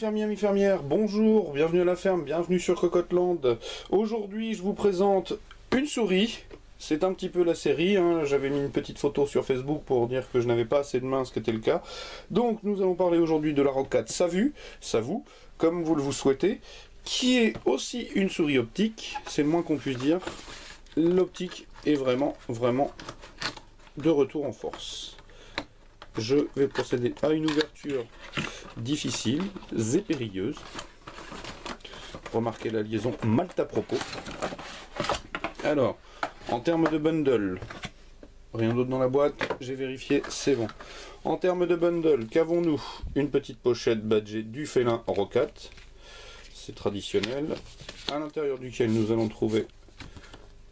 fermiers, amis fermières, bonjour, bienvenue à la ferme, bienvenue sur Cocotland. Aujourd'hui, je vous présente une souris. C'est un petit peu la série, hein. J'avais mis une petite photo sur Facebook pour dire que je n'avais pas assez de mains, ce qui était le cas. Donc, nous allons parler aujourd'hui de la Roccat Savu, comme vous le souhaitez, qui est aussi une souris optique, c'est le moins qu'on puisse dire. L'optique est vraiment de retour en force. Je vais procéder à une ouverture difficile et périlleuse. Remarquez la liaison Malta Proco. Alors, en termes de bundle, rien d'autre dans la boîte, j'ai vérifié, c'est bon. En termes de bundle, qu'avons-nous? Une petite pochette badgée du félin Roccat, c'est traditionnel, à l'intérieur duquel nous allons trouver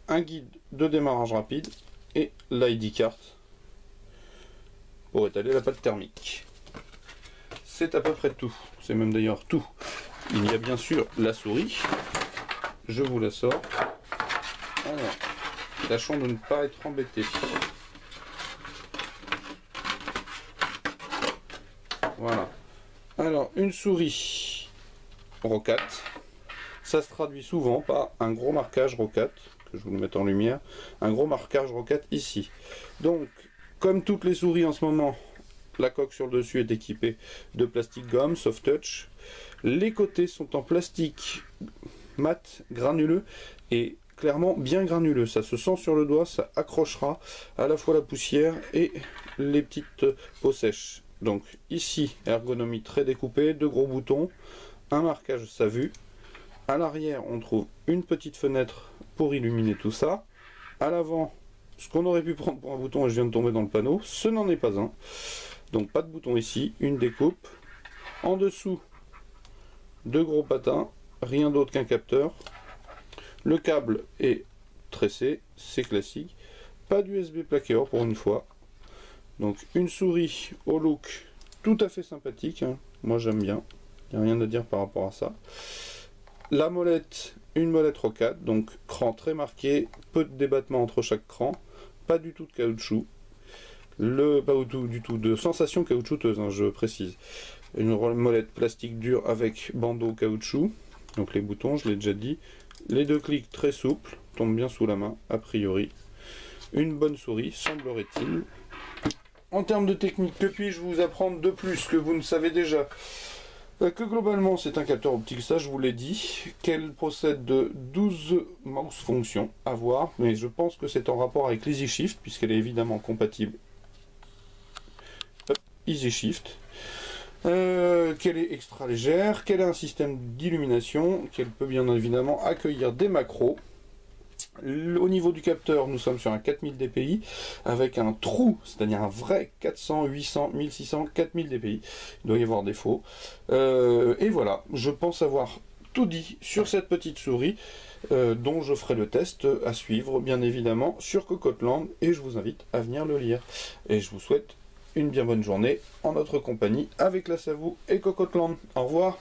un guide de démarrage rapide et l'ID card pour étaler la pâte thermique. C'est à peu près tout, c'est même d'ailleurs tout. Il y a bien sûr la souris, je vous la sors. Alors, tâchons de ne pas être embêtés. Voilà. Alors, une souris Roccat, ça se traduit souvent par un gros marquage Roccat, que je vous le mette en lumière, un gros marquage Roccat ici. Donc, comme toutes les souris en ce moment, la coque sur le dessus est équipée de plastique gomme, soft touch. Les côtés sont en plastique mat, granuleux et clairement bien granuleux. Ça se sent sur le doigt, ça accrochera à la fois la poussière et les petites peaux sèches. Donc ici, ergonomie très découpée, deux gros boutons, un marquage Savu. À l'arrière, on trouve une petite fenêtre pour illuminer tout ça. À l'avant, ce qu'on aurait pu prendre pour un bouton, et je viens de tomber dans le panneau, ce n'en est pas un. Donc pas de bouton ici, une découpe. En dessous, deux gros patins, rien d'autre qu'un capteur. Le câble est tressé, c'est classique. Pas d'USB plaqué or pour une fois. Donc une souris au look tout à fait sympathique, hein. Moi j'aime bien, il n'y a rien à dire par rapport à ça. La molette, une molette Roccat, donc cran très marqué, peu de débattement entre chaque cran, pas du tout de caoutchouc. Pas du tout de sensation caoutchouteuse, hein, je précise. Une molette plastique dure avec bandeau caoutchouc, donc les boutons, je l'ai déjà dit. Les deux clics très souples, tombent bien sous la main, a priori. Une bonne souris, semblerait-il. En termes de technique, que puis-je vous apprendre de plus que vous ne savez déjà? Que globalement c'est un capteur optique, ça je vous l'ai dit, qu'elle possède de 12 mouse fonctions à voir, mais je pense que c'est en rapport avec l'Easy Shift, puisqu'elle est évidemment compatible Easy Shift, qu'elle est extra légère, qu'elle a un système d'illumination, qu'elle peut bien évidemment accueillir des macros. Au niveau du capteur, nous sommes sur un 4000 dpi avec un trou, c'est-à-dire un vrai 400, 800, 1600, 4000 dpi. Il doit y avoir des faux. Et voilà, je pense avoir tout dit sur cette petite souris dont je ferai le test à suivre, bien évidemment, sur Cocotland et je vous invite à venir le lire. Et je vous souhaite une bien bonne journée en notre compagnie avec la Savu et Cocotland. Au revoir.